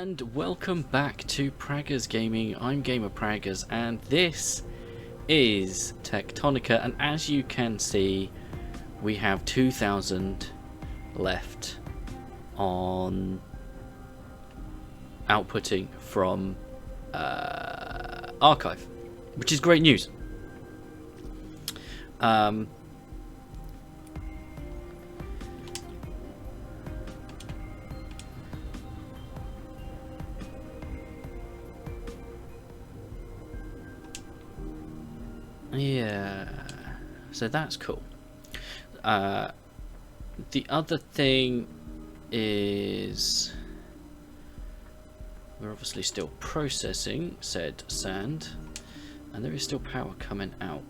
And welcome back to Praggers Gaming. I'm Gamer Praggers and this is Techtonica, and as you can see we have 2,000 left on outputting from Archive, which is great news. Yeah, so that's cool. The other thing is we're obviously still processing said sand, and there is still power coming out.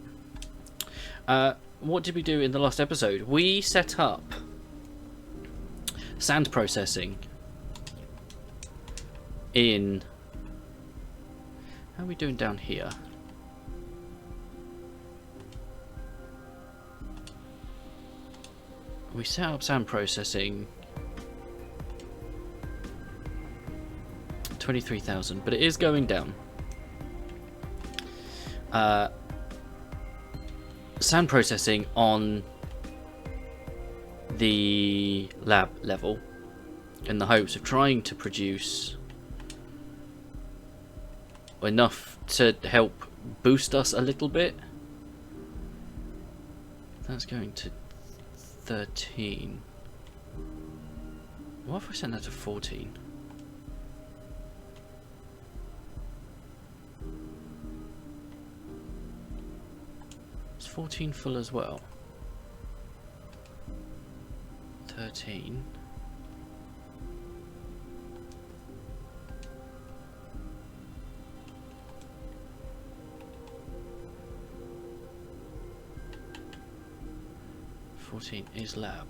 What did we do in the last episode? We set up sand processing in... How are we doing down here? We set up sand processing 23,000, but it is going down. Sand processing on the lab level in the hopes of trying to produce enough to help boost us a little bit. That's going to 13. What if I send that to 14? Is 14 full as well? 13. Is lab.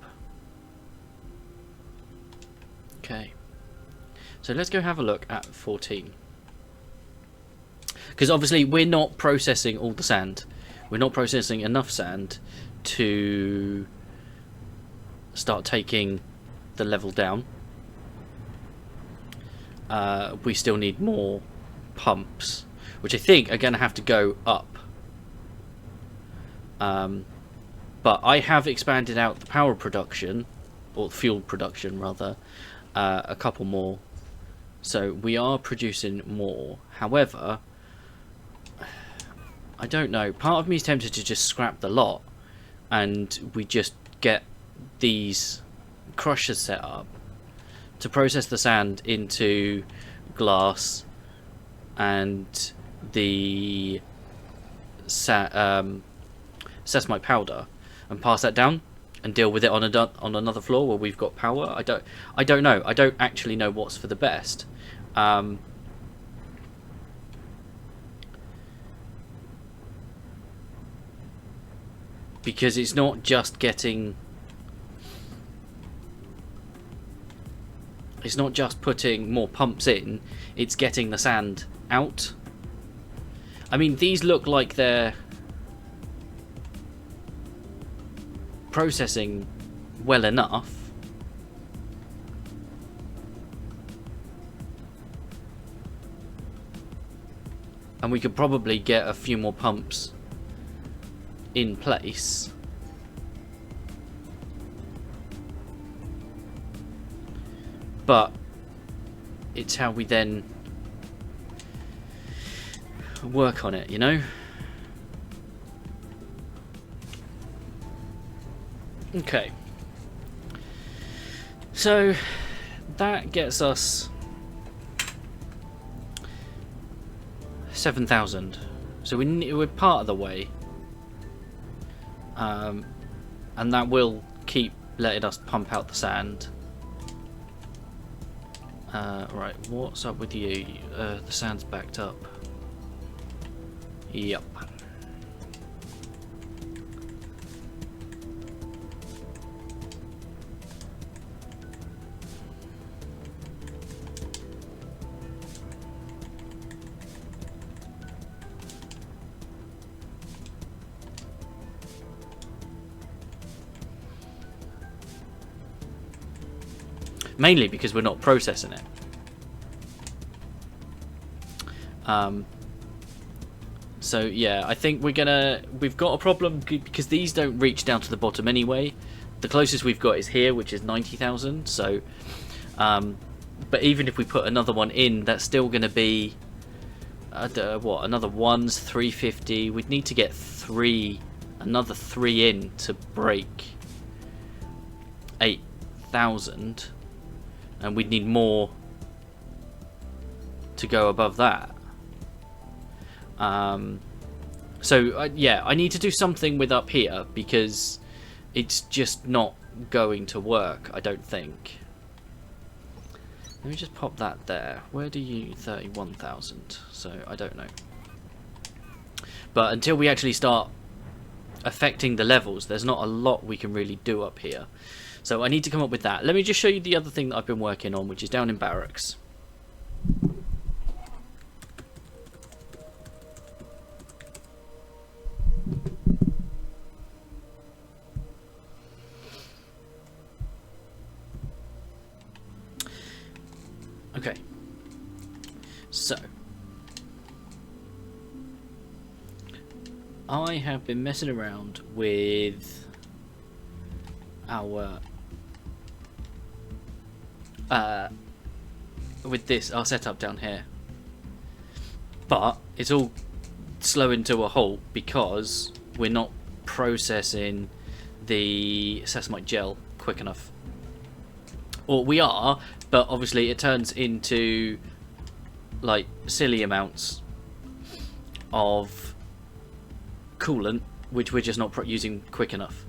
Okay, so let's go have a look at 14, because obviously we're not processing all the sand. We're not processing enough sand to start taking the level down. We still need more pumps, which I think are going to have to go up. But I have expanded out the power production, or fuel production rather, a couple more. So we are producing more. However, I don't know. Part of me is tempted to just scrap the lot and we just get these crushers set up to process the sand into glass and the sesamoite powder, and pass that down and deal with it on another floor where we've got power. I don't know. I don't actually know what's for the best. Because it's not just getting... It's not just putting more pumps in, it's getting the sand out. I mean, these look like they're processing well enough. And we could probably get a few more pumps in place. But it's how we then work on it, you know? Okay, so that gets us 7,000. So we're part of the way, and that will keep letting us pump out the sand. Right, what's up with you? The sand's backed up. Yep. Mainly because we're not processing it. So yeah, I think we've got a problem because these don't reach down to the bottom anyway. The closest we've got is here, which is 90,000. So, but even if we put another one in, that's still going to be what, another one's 350. We'd need to get another three in to break 8,000, and we'd need more to go above that. So yeah, I need to do something with up here because it's just not going to work, I don't think. Let me just pop that there. Where do you... 31,000. So I don't know. But until we actually start affecting the levels, there's not a lot we can really do up here. So I need to come up with that. Let me just show you the other thing that I've been working on, which is down in barracks. Okay, so I have been messing around with our our setup down here, but it's all slowing to a halt because we're not processing the sesamite gel quick enough. Or we are, but obviously it turns into like silly amounts of coolant, which we're just not using quick enough.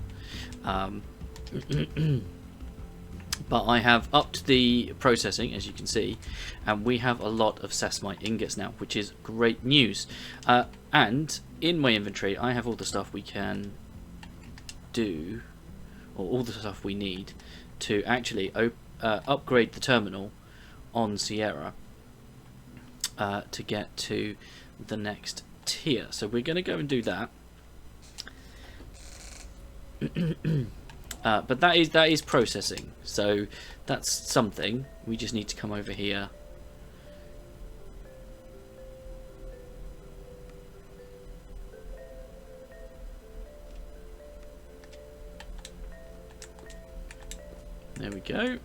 But I have upped the processing, as you can see, and we have a lot of sesamite ingots now, which is great news. And in my inventory I have all the stuff we can do, or all the stuff we need to actually upgrade the terminal on Sierra to get to the next tier. So we're going to go and do that. But that is processing, so that's something. We just need to come over here. There we go.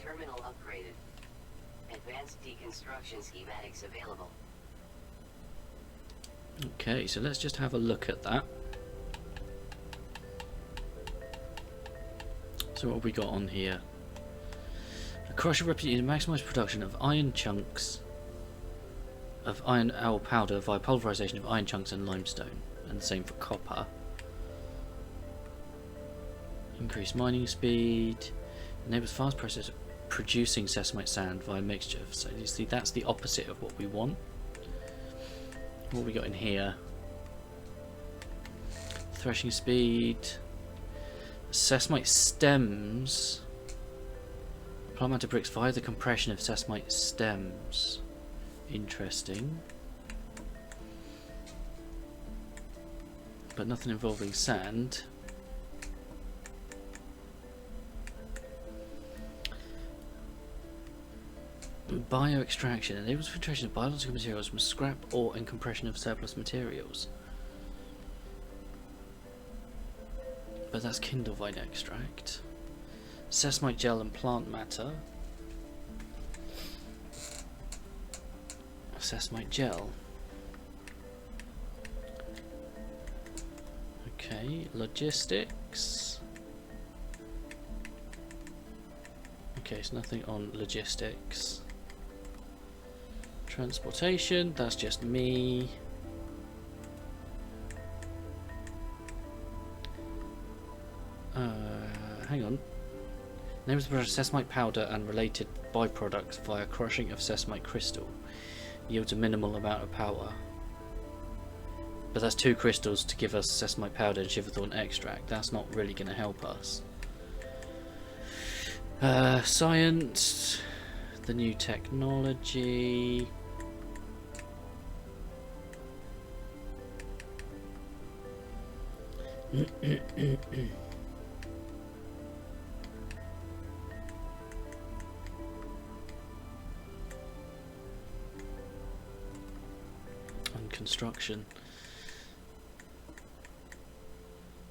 Terminal upgraded. Advanced deconstruction schematics available. Okay, so let's just have a look at that. So what have we got on here? A crusher replicated to maximize production of iron chunks of iron ore powder via pulverization of iron chunks and limestone, and the same for copper. Increased mining speed enables fast process of producing sesamite sand via mixture. So you see, that's the opposite of what we want. What we got in here? Threshing speed, sesamite stems. Plant matter bricks via the compression of sesamite stems. Interesting. But nothing involving sand. Bioextraction enables filtration of biological materials from scrap, ore, and compression of surplus materials. But that's kindlevine extract. Sesamite gel and plant matter. Sesamite gel. Okay, logistics. Okay, so nothing on logistics. Transportation, that's just me. Hang on. Names of the product sesamite powder and related byproducts via crushing of sesamite crystal. Yields a minimal amount of power. But that's 2 crystals to give us sesamite powder and shiverthorn extract. That's not really going to help us. Science. The new technology. construction.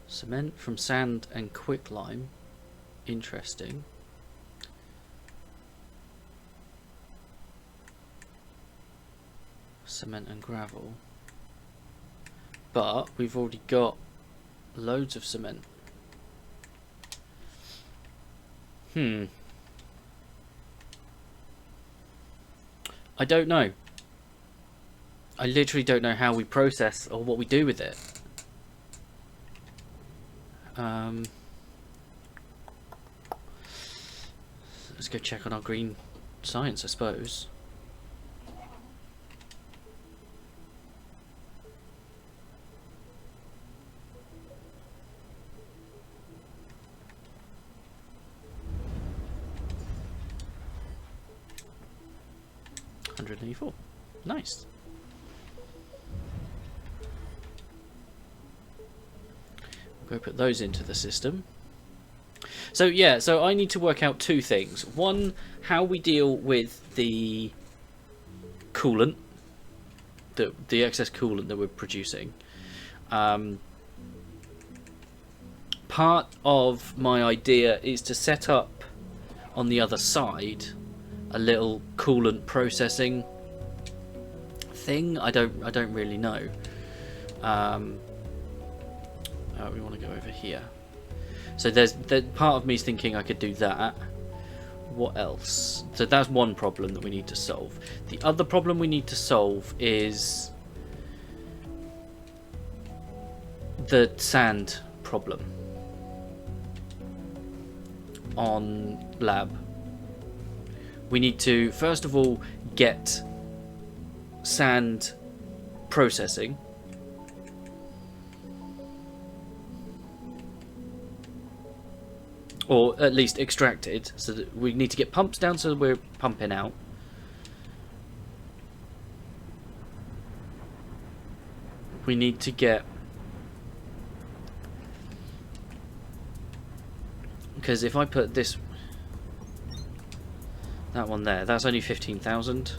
Cement from sand and quicklime. Interesting. Cement and gravel. But we've already got loads of cement. I don't know. I literally don't know how we process or what we do with it. Let's go check on our green science, I suppose. $184. Nice. We'll go put those into the system. So yeah, so I need to work out two things. One, how we deal with the coolant, the excess coolant that we're producing. Part of my idea is to set up on the other side a little coolant processing thing. I don't really know. We want to go over here. So there's part of me is thinking I could do that. What else? So that's one problem that we need to solve. The other problem we need to solve is the sand problem on lab. We need to first of all get sand processing. Or at least extracted, so that we need to get pumps down so that we're pumping out. We need to get... Because if I put this... that one there, that's only 15,000.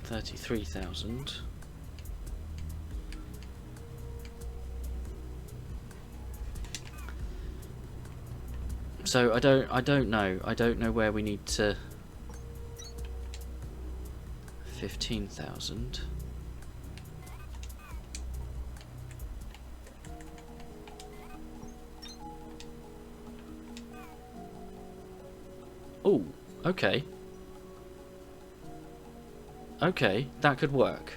$33,000. So I don't know where we need to. 15,000. Oh, okay. Okay, that could work.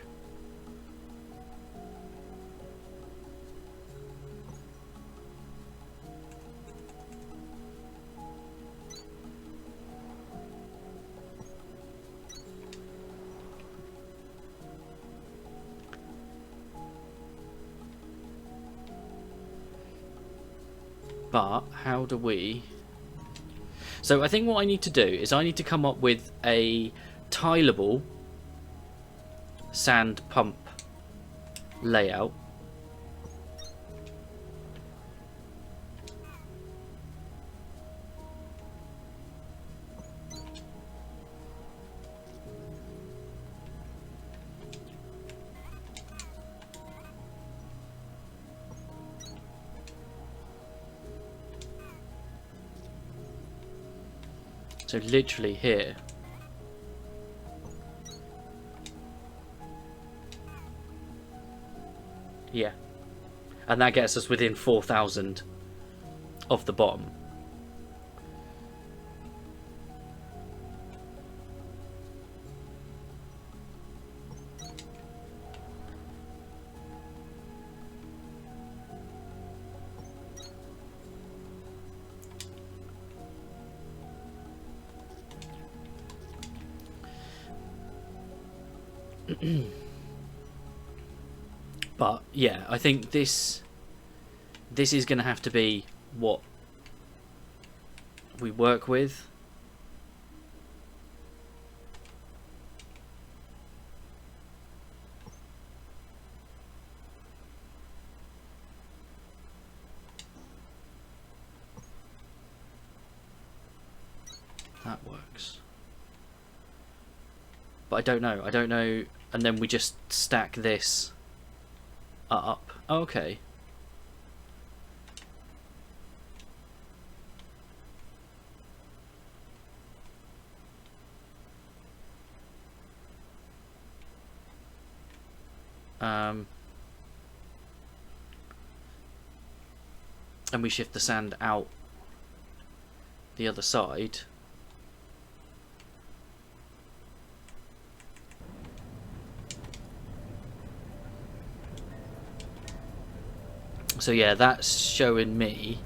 But how do we... So I think what I need to do is I need to come up with a tileable sand pump layout. So literally here. Yeah. And that gets us within 4,000 of the bottom. But yeah, I think this is going to have to be what we work with. That works. But I don't know. I don't know. And then we just stack this up. Oh, okay. And we shift the sand out the other side. So yeah, that's showing me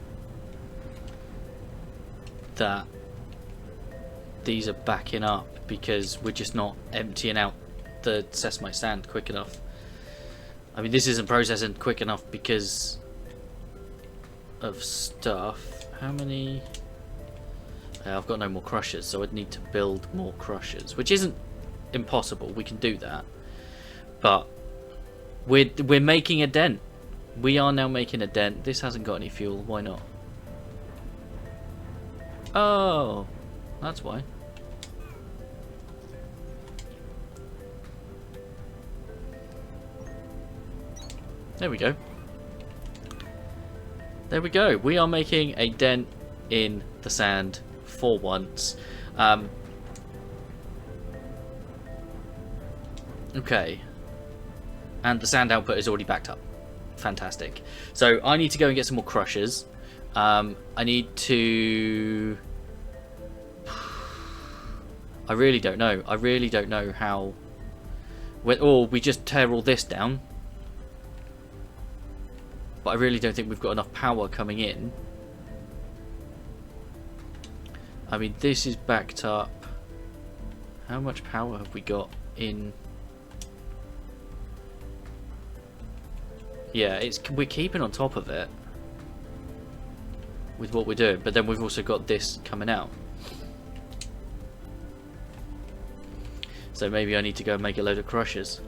that these are backing up because we're just not emptying out the sesamite sand quick enough. I mean, this isn't processing quick enough because of stuff. How many? I've got no more crushers, so I'd need to build more crushers, which isn't impossible. We can do that, but we're making a dent. We are now making a dent. This hasn't got any fuel. Why not? Oh, that's why. There we go. There we go. We are making a dent in the sand for once. Okay. And the sand output is already backed up. Fantastic. So I need to go and get some more crushers. I need to... I really don't know. I really don't know how... Or we just tear all this down. But I really don't think we've got enough power coming in. I mean, this is backed up. How much power have we got in? Yeah, we're keeping on top of it with what we're doing, but then we've also got this coming out. So maybe I need to go and make a load of crushers.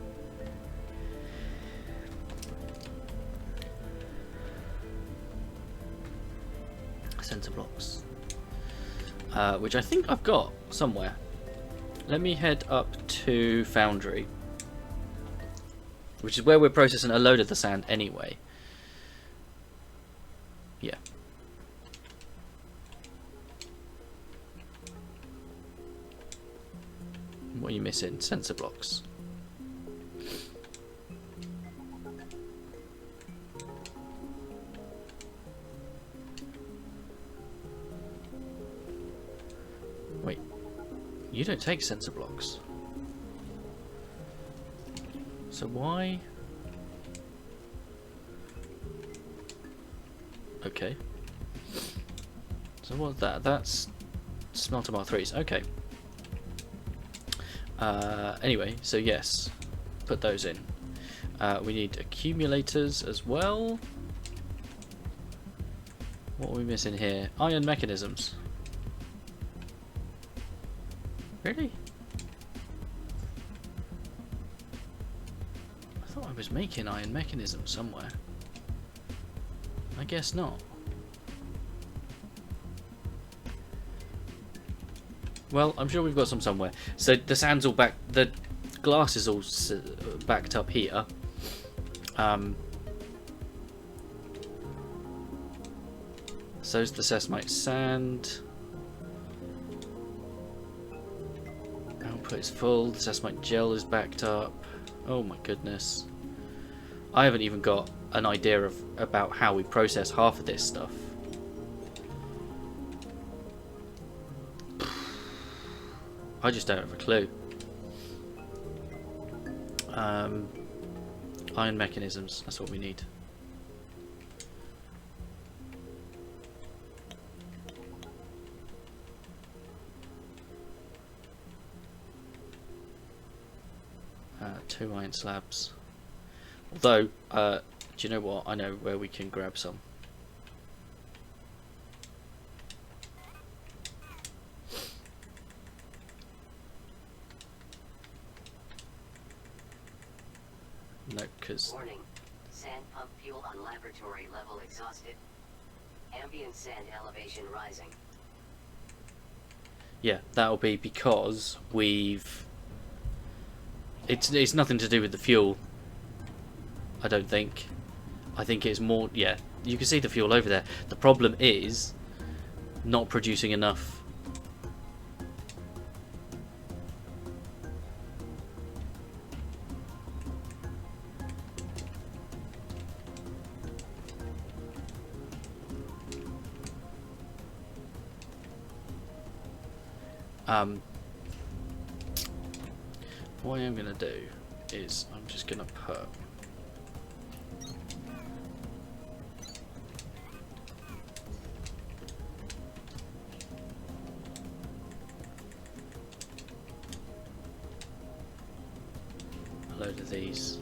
Center blocks. Which I think I've got somewhere. Let me head up to Foundry, which is where we're processing a load of the sand anyway. Yeah. What are you missing? Sensor blocks. Wait, you don't take sensor blocks. So why? Okay. So what's that? That's smelter mark 3s. Okay. Anyway, so yes, put those in. We need accumulators as well. What are we missing here? Iron mechanisms. Really? I thought I was making iron mechanisms somewhere. I guess not. Well, I'm sure we've got some somewhere. So the sand's all back, the glass is all backed up here. So's the sesamite sand. Output is full. The sesamite gel is backed up. Oh my goodness. I haven't even got an idea about how we process half of this stuff. I just don't have a clue. Iron mechanisms, that's what we need. Two iron slabs. Although, do you know what? I know where we can grab some. No, because... Warning. Sand pump fuel on laboratory level exhausted. Ambient sand elevation rising. Yeah, that'll be because we've... It's nothing to do with the fuel, I don't think. I think it's more... Yeah, you can see the fuel over there. The problem is not producing enough. What I am going to do is I'm just going to put a load of these.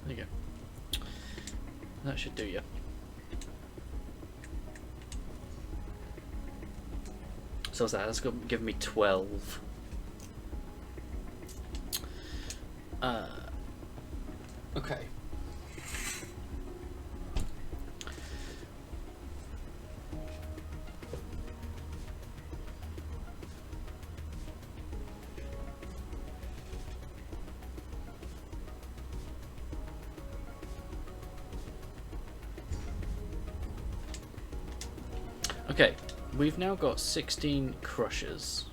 There you go. That should do you. So what's that? That's given me 12. Okay. Okay, we've now got 16 crushers.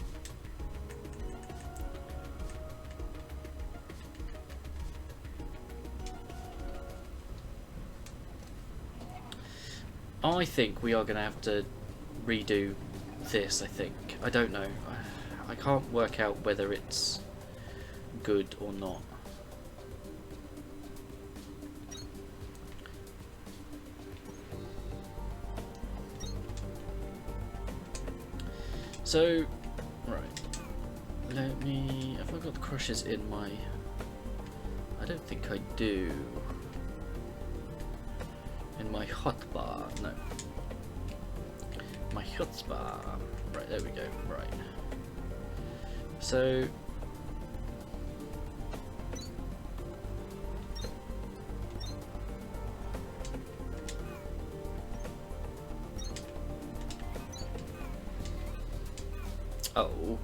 I think we are going to have to redo this, I think. I don't know. I can't work out whether it's good or not. So, right. Let me... Have I got the crushers in my... I don't think I do. In my hotbar, no. My hotbar. Right, there we go. Right. So... Oh.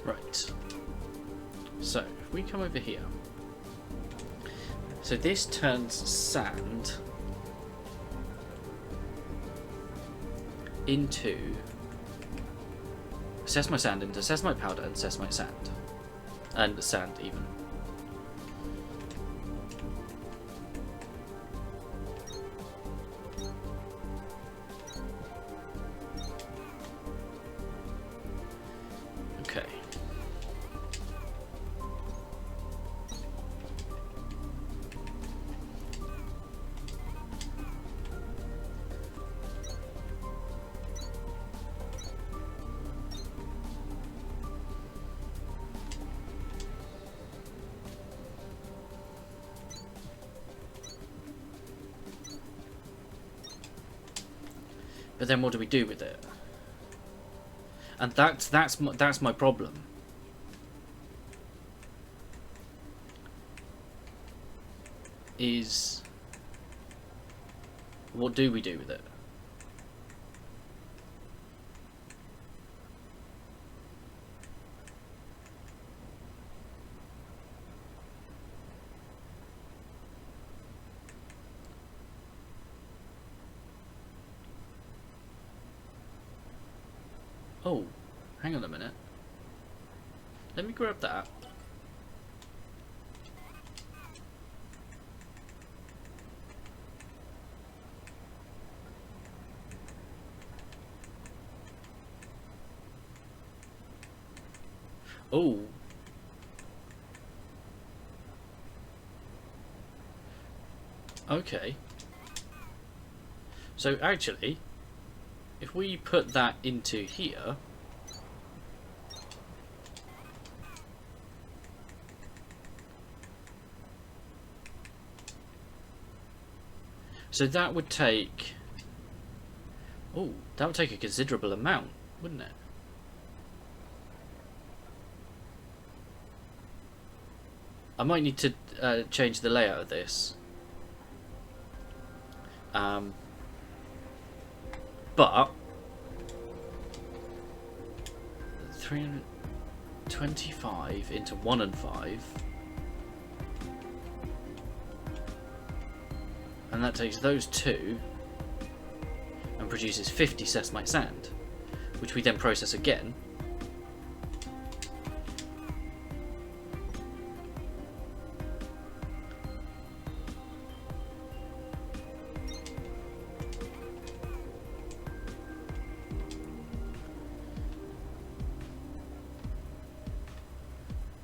Right. So, if we come over here. So this turns sand into sesamoite sand into sesamoite powder and sesamoite sand. And sand even. Okay. But then what do we do with it? And that's my problem. Is what do we do with it? Oh, hang on a minute. Let me grab that. Oh. Okay. So actually, if we put that into here, so that would take, oh, that would take a considerable amount, wouldn't it? I might need to change the layout of this. But 325 into 1 and 5, and that takes those two and produces 50 sesamoite sand, which we then process again.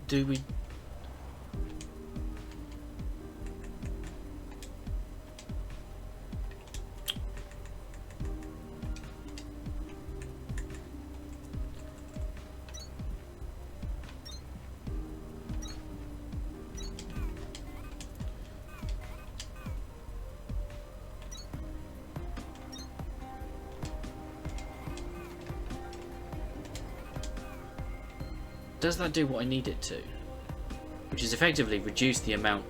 Do we? Does that do what I need it to? Which is effectively reduce the amount.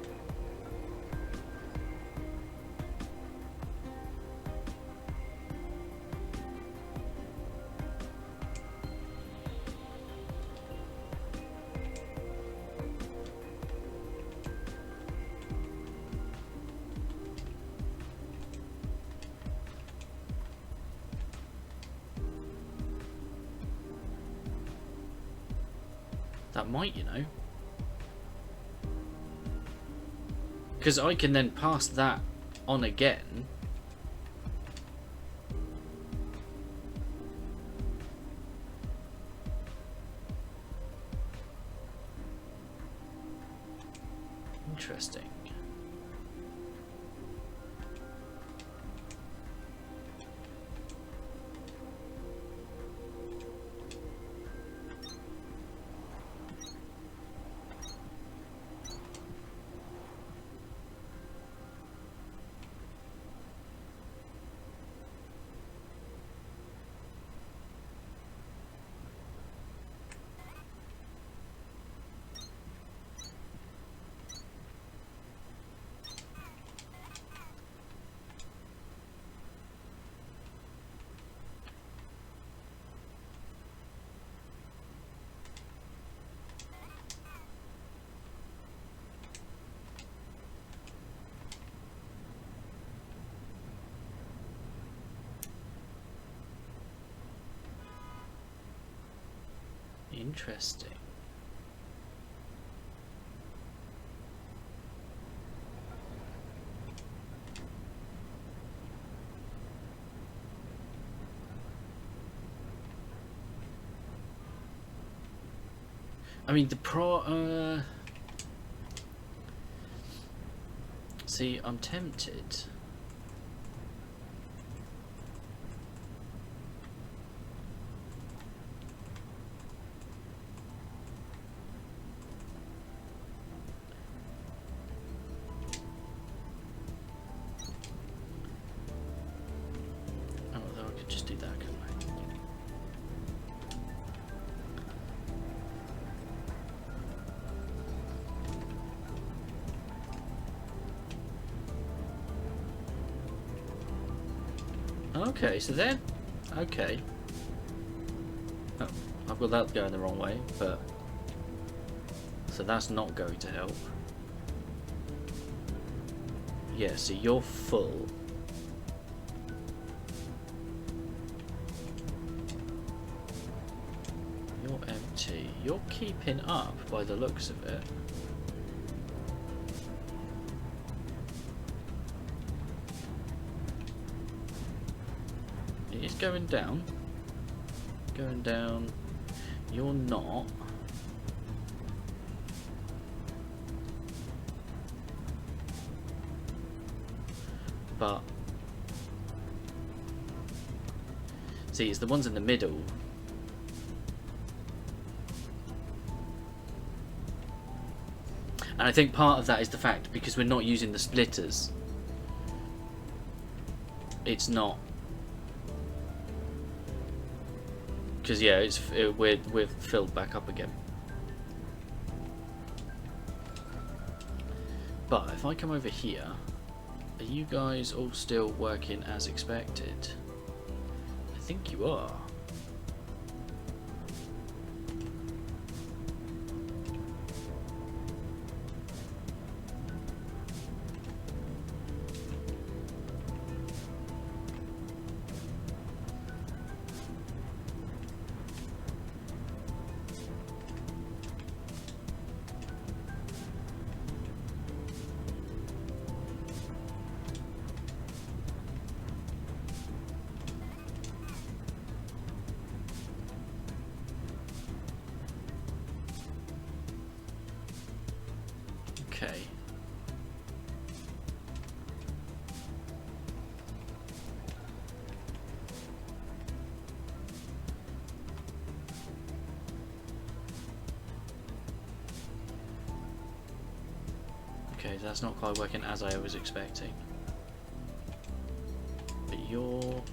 That might, you know. Because I can then pass that on again. Interesting. Interesting. I mean, see, I'm tempted. Although I could just do that, couldn't I? Okay, so then, okay. Oh, I've got that going the wrong way, but so that's not going to help. Yeah, so you're full. You're empty. You're keeping up by the looks of it. It is going down. Going down. You're not. But see, it's the ones in the middle. And I think part of that is the fact because we're not using the splitters. It's not. Because yeah, we're filled back up again. But if I come over here, are you guys all still working as expected? I think you are. Okay. Okay, that's not quite working as I was expecting. But you're...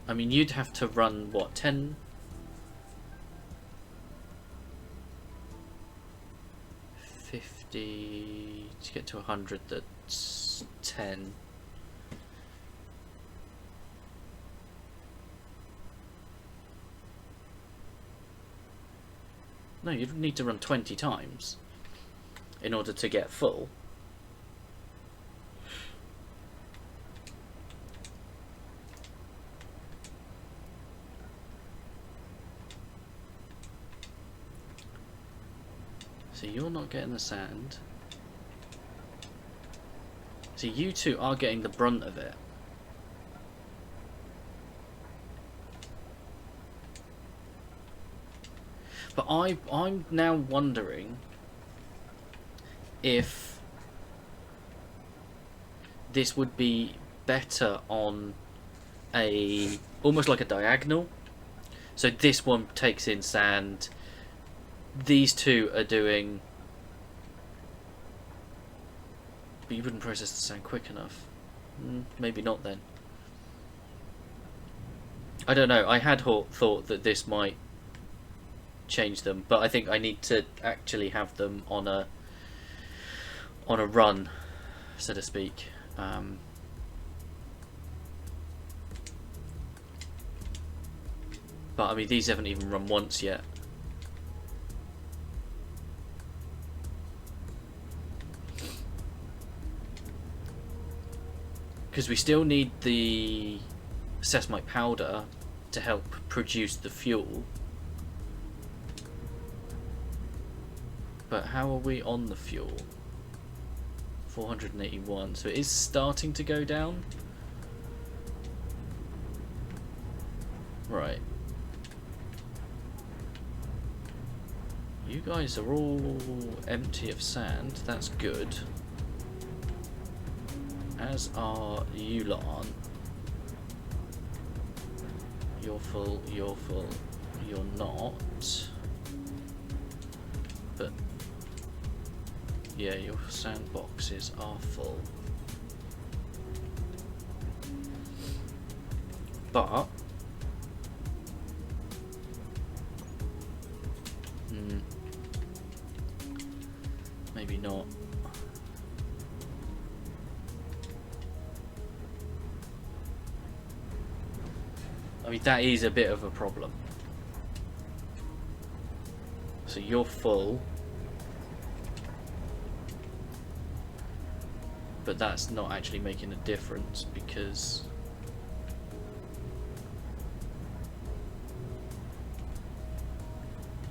I mean, you'd have to run, what, 10... 50 to get to 100, that's 10. No, you'd need to run 20 times in order to get full. you're not getting the sand. So you two are getting the brunt of it. But I'm now wondering if this would be better on a almost like a diagonal. So this one takes in sand. These two are doing. But you wouldn't process the sand quick enough. Maybe not then. I don't know. I had thought that this might change them, but I think I need to actually have them on a run, so to speak. But I mean, these haven't even run once yet. Because we still need the sesamoite powder to help produce the fuel. But how are we on the fuel? 481, so it is starting to go down. Right. You guys are all empty of sand, that's good. As are you lot on. You're full, you're not. But yeah, your sandboxes are full. But maybe not. I mean, that is a bit of a problem. So you're full. But that's not actually making a difference because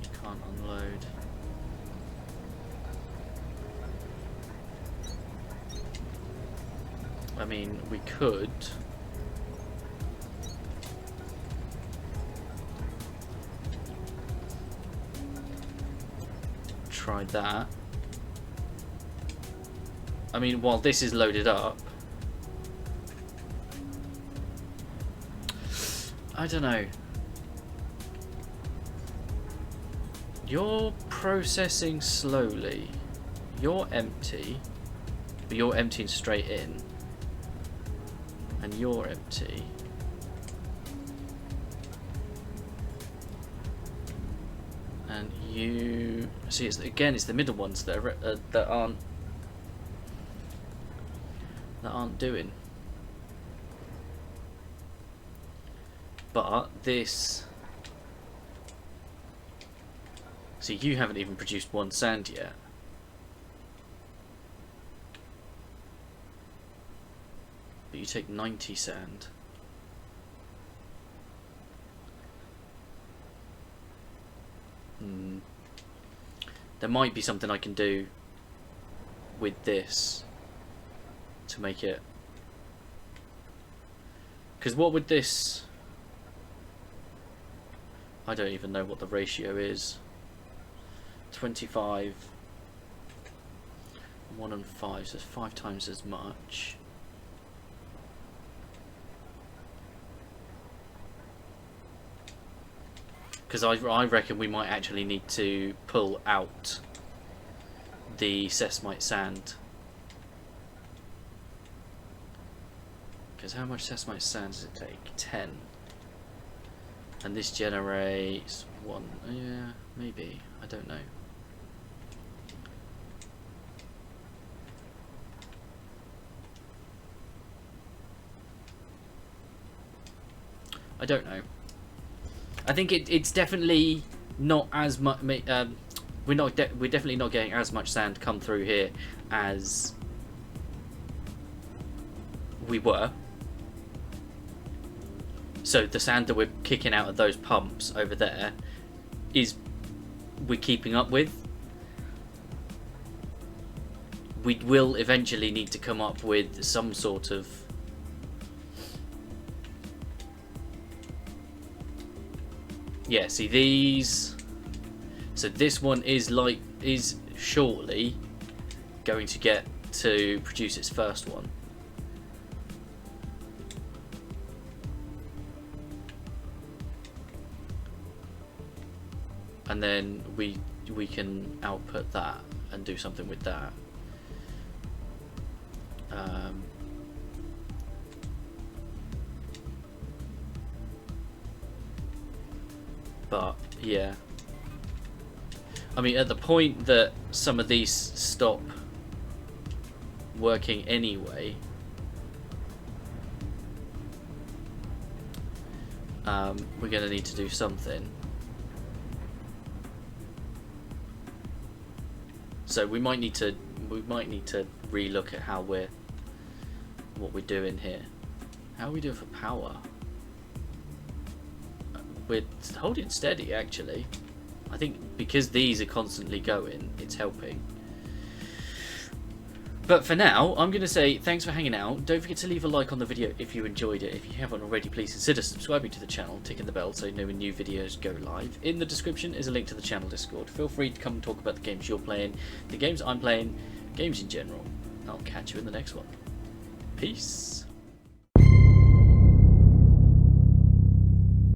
you can't unload. I mean, we could try that. I mean, while this is loaded up, I don't know. You're processing slowly. You're empty, but you're emptying straight in. And you're empty. And you see, it's again, it's the middle ones that are, that aren't doing. But this, see, you haven't even produced one sand yet. But you take 90 sand. There might be something I can do with this to make it, because what would this, I don't even know what the ratio is. 25, 1 and 5, so it's 5 times as much. Because I reckon we might actually need to pull out the sesamoite sand. Because how much sesamoite sand does it take? 10. And this generates 1. Yeah, maybe. I don't know. I don't know. I think it's definitely not as much. We're definitely not getting as much sand come through here as we were. So the sand that we're kicking out of those pumps over there is we're keeping up with. we will eventually need to come up with some sort of see these. So this one is shortly going to get to produce its first one. And then we can output that and do something with that. But yeah, I mean, at the point that some of these stop working anyway, we're going to need to do something. So we might need to relook at what we're doing here. How are we doing for power? We're holding steady, actually. I think because these are constantly going, it's helping. But for now, I'm going to say thanks for hanging out. Don't forget to leave a like on the video if you enjoyed it. If you haven't already, please consider subscribing to the channel, ticking the bell so you know when new videos go live. In the description is a link to the channel Discord. Feel free to come and talk about the games you're playing, the games I'm playing, games in general. I'll catch you in the next one. Peace.